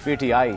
PTI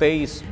23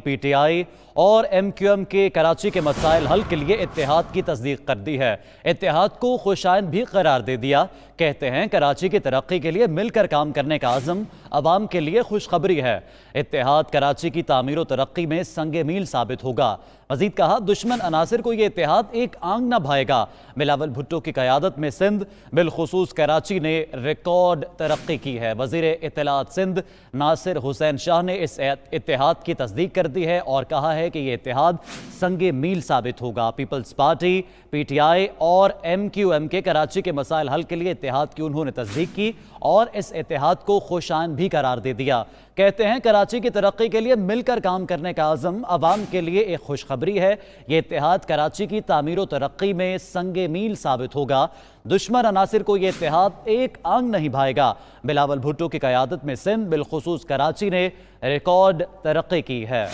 PTI اور MQM کے کراچی کے مسائل حل کے لیے اتحاد کی تصدیق کر دی ہے۔ اتحاد کو خوشائند بھی قرار دے دیا۔ کہتے ہیں کراچی کی ترقی کے لیے مل کر کام کرنے کا عزم عوام کے لیے خوشخبری ہے۔ اتحاد کراچی کی تعمیر و ترقی میں سنگ میل ثابت ہوگا۔ مزید کہا دشمن عناصر کو یہ اتحاد ایک آنگ نہ بھائے گا۔ بلاول بھٹو کی قیادت میں سندھ بالخصوص کراچی نے ریکارڈ ترقی کی ہے۔ وزیر اطلاعات سندھ ناصر حسین شاہ نے اس اتحاد کی تصدیق کر دی ہے اور کہا ہے کہ یہ اتحاد سنگ میل ثابت ہوگا۔ پیپلز پارٹی PTI اور MQM کے کراچی کے مسائل حل کے لیے اتحاد کی انہوں نے تصدیق کی اور اس اتحاد کو خوشائند بھی قرار دے دیا۔ کہتے ہیں کراچی کی ترقی کے لیے مل کر کام کرنے کا عزم عوام کے لیے ایک خوشخبری ہے۔ یہ اتحاد کراچی کی تعمیر و ترقی میں سنگ میل ثابت ہوگا۔ دشمن عناصر کو یہ اتحاد ایک آنگ نہیں بھائے گا۔ بلاول بھٹو کی قیادت میں سندھ بالخصوص کراچی نے ریکارڈ ترقی کی ہے۔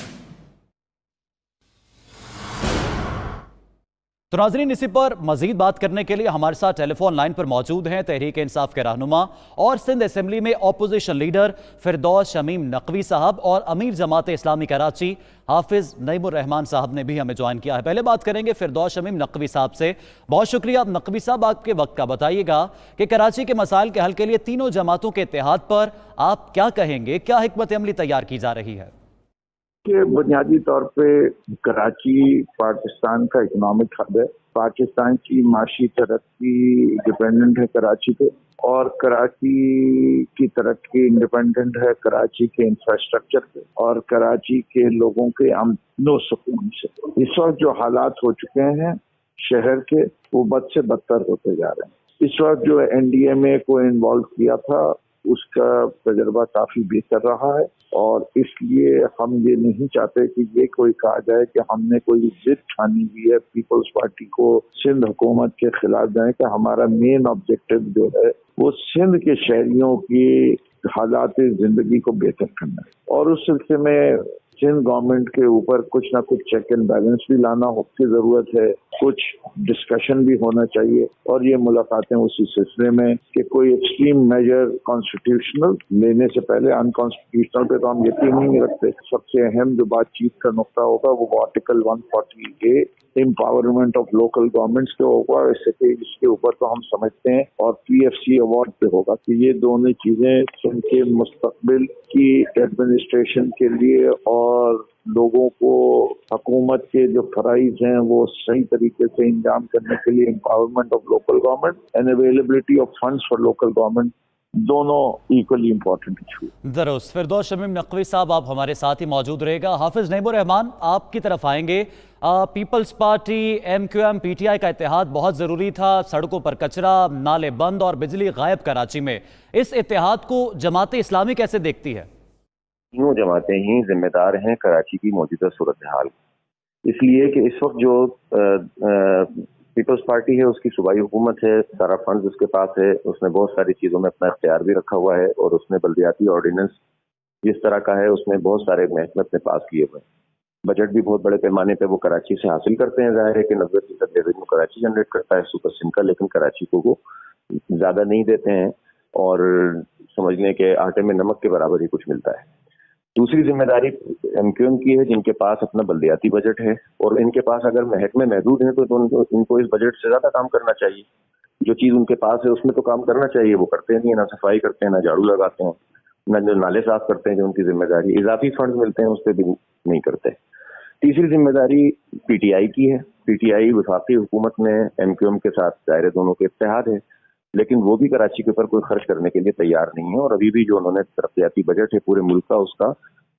تو ناظرین اسی پر مزید بات کرنے کے لیے ہمارے ساتھ ٹیلی فون لائن پر موجود ہیں تحریک انصاف کے رہنما اور سندھ اسمبلی میں اپوزیشن لیڈر فردوس شمیم نقوی صاحب اور امیر جماعت اسلامی کراچی حافظ نعیم الرحمان صاحب نے بھی ہمیں جوائن کیا ہے۔ پہلے بات کریں گے فردوس شمیم نقوی صاحب سے۔ بہت شکریہ نقوی صاحب آپ کے وقت کا۔ بتائیے گا کہ کراچی کے مسائل کے حل کے لیے تینوں جماعتوں کے اتحاد پر آپ کیا کہیں گے، کیا حکمت عملی تیار کی جا رہی ہے؟ کہ بنیادی طور پہ کراچی پاکستان کا اکنامک ہب ہے۔ پاکستان کی معاشی ترقی ڈپینڈنٹ ہے کراچی پہ، اور کراچی کی ترقی انڈیپینڈنٹ ہے کراچی کے انفراسٹرکچر پہ اور کراچی کے لوگوں کے امن و سکون سے۔ اس وقت جو حالات ہو چکے ہیں شہر کے، وہ بد سے بدتر ہوتے جا رہے ہیں۔ اس وقت جو NDMA کو انوالو کیا تھا اس کا تجربہ کافی بہتر رہا ہے، اور اس لیے ہم یہ نہیں چاہتے کہ یہ کوئی کہا جائے کہ ہم نے کوئی ضد ٹھانی ہوئی ہے پیپلز پارٹی کو سندھ حکومت کے خلاف جائیں، کہ ہمارا مین آبجیکٹو جو ہے وہ سندھ کے شہریوں کی حالات زندگی کو بہتر کرنا ہے، اور اس سلسلے میں سندھ گورنمنٹ کے اوپر کچھ نہ کچھ چیک اینڈ بیلنس بھی لانا کی ضرورت ہے، کچھ ڈسکشن بھی ہونا چاہیے، اور یہ ملاقاتیں اسی سلسلے میں کہ کوئی ایکسٹریم میجر کانسٹیٹیوشنل لینے سے پہلے ان کانسٹیٹیوشنل پہ تو ہم یقین نہیں رکھتے۔ سب سے اہم جو بات چیت کا نقطہ ہوگا وہ article 140A empowerment of local governments کے ہوگا، اس کے اوپر تو ہم سمجھتے ہیں، اور PFC ایوارڈ پہ ہوگا کہ یہ دونوں چیزیں سندھ کے مستقبل کی ایڈمنسٹریشن کے لیے اور لوگوں کو حکومت کے جو فرائض ہیں وہ صحیح طریقے سے انجام کرنے کے لیے empowerment of local government and availability of funds for local government دونوں ایکولی امپورٹنٹ ایشو۔ درست۔ فردوس شمیم نقوی صاحب آپ ہمارے ساتھ ہی موجود رہے گا۔ حافظ نعیم الرحمان آپ کی طرف آئیں گے۔ پیپلز پارٹی MQM PTI کا اتحاد بہت ضروری تھا۔ سڑکوں پر کچرا، نالے بند اور بجلی غائب کراچی میں، اس اتحاد کو جماعت اسلامی کیسے دیکھتی ہے؟ تینوں جماعتیں ہی ذمہ دار ہیں کراچی کی موجودہ صورتحال، اس لیے کہ اس وقت جو پیپلز پارٹی ہے اس کی صوبائی حکومت ہے، سارا فنڈز اس کے پاس ہے، اس نے بہت ساری چیزوں میں اپنا اختیار بھی رکھا ہوا ہے، اور اس نے بلدیاتی آرڈیننس جس طرح کا ہے اس میں بہت سارے محکمے اپنے پاس کیے ہوئے ہیں۔ بجٹ بھی بہت بڑے پیمانے پہ وہ کراچی سے حاصل کرتے ہیں، ظاہر ہے کہ 90% ریونیو کراچی جنریٹ کرتا ہے سپر سندھ کا، لیکن کراچی کو وہ زیادہ نہیں دیتے ہیں، اور سمجھ لیں کہ آٹے میں نمک کے برابر ہی کچھ ملتا ہے۔ دوسری ذمہ داری MQM کی ہے، جن کے پاس اپنا بلدیاتی بجٹ ہے، اور ان کے پاس اگر محکمے محدود ہیں تو ان کو اس بجٹ سے زیادہ کام کرنا چاہیے۔ جو چیز ان کے پاس ہے اس میں تو کام کرنا چاہیے، وہ کرتے نہیں ہیں، نہ صفائی کرتے ہیں، نہ جھاڑو لگاتے ہیں، نہ جو نالے صاف کرتے ہیں جو ان کی ذمہ داری، اضافی فنڈ ملتے ہیں اس پہ بھی نہیں کرتے۔ تیسری ذمہ داری PTI کی ہے۔ PTI وفاقی حکومت میں MQM کے ساتھ دائرے دونوں کے اتحاد ہے، لیکن وہ بھی کراچی کے اوپر کوئی خرچ کرنے کے لیے تیار نہیں ہے، اور ابھی بھی جو انہوں نے ترقیاتی بجٹ ہے پورے ملک کا اس کا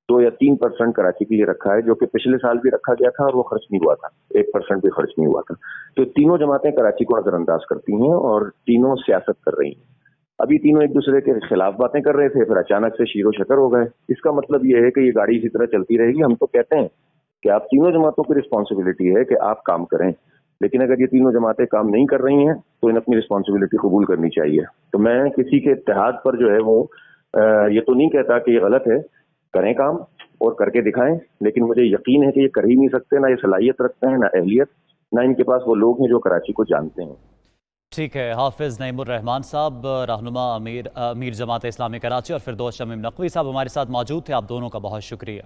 2 یا 3% کراچی کے لیے رکھا ہے، جو کہ پچھلے سال بھی رکھا گیا تھا اور وہ خرچ نہیں ہوا تھا، 1% بھی خرچ نہیں ہوا تھا۔ تو تینوں جماعتیں کراچی کو نظر انداز کرتی ہیں اور تینوں سیاست کر رہی ہیں۔ ابھی تینوں ایک دوسرے کے خلاف باتیں کر رہے تھے، پھر اچانک سے شیر و شکر ہو گئے۔ اس کا مطلب یہ ہے کہ یہ گاڑی اسی طرح چلتی رہے گی۔ ہم تو کہتے ہیں کہ آپ تینوں جماعتوں کی رسپانسبلٹی ہے کہ آپ کام کریں، لیکن اگر یہ تینوں جماعتیں کام نہیں کر رہی ہیں تو انہیں اپنی رسپانسبلٹی قبول کرنی چاہیے۔ تو میں کسی کے اتحاد پر جو ہے وہ یہ تو نہیں کہتا کہ یہ غلط ہے، کریں کام اور کر کے دکھائیں، لیکن مجھے یقین ہے کہ یہ کر ہی نہیں سکتے، نہ یہ صلاحیت رکھتے ہیں، نہ اہلیت، نہ ان کے پاس وہ لوگ ہیں جو کراچی کو جانتے ہیں۔ ٹھیک ہے، حافظ نعیم الرحمان صاحب رہنما امیر جماعت اسلامی کراچی اور فردوس شمیم نقوی صاحب ہمارے ساتھ موجود تھے، آپ دونوں کا بہت شکریہ۔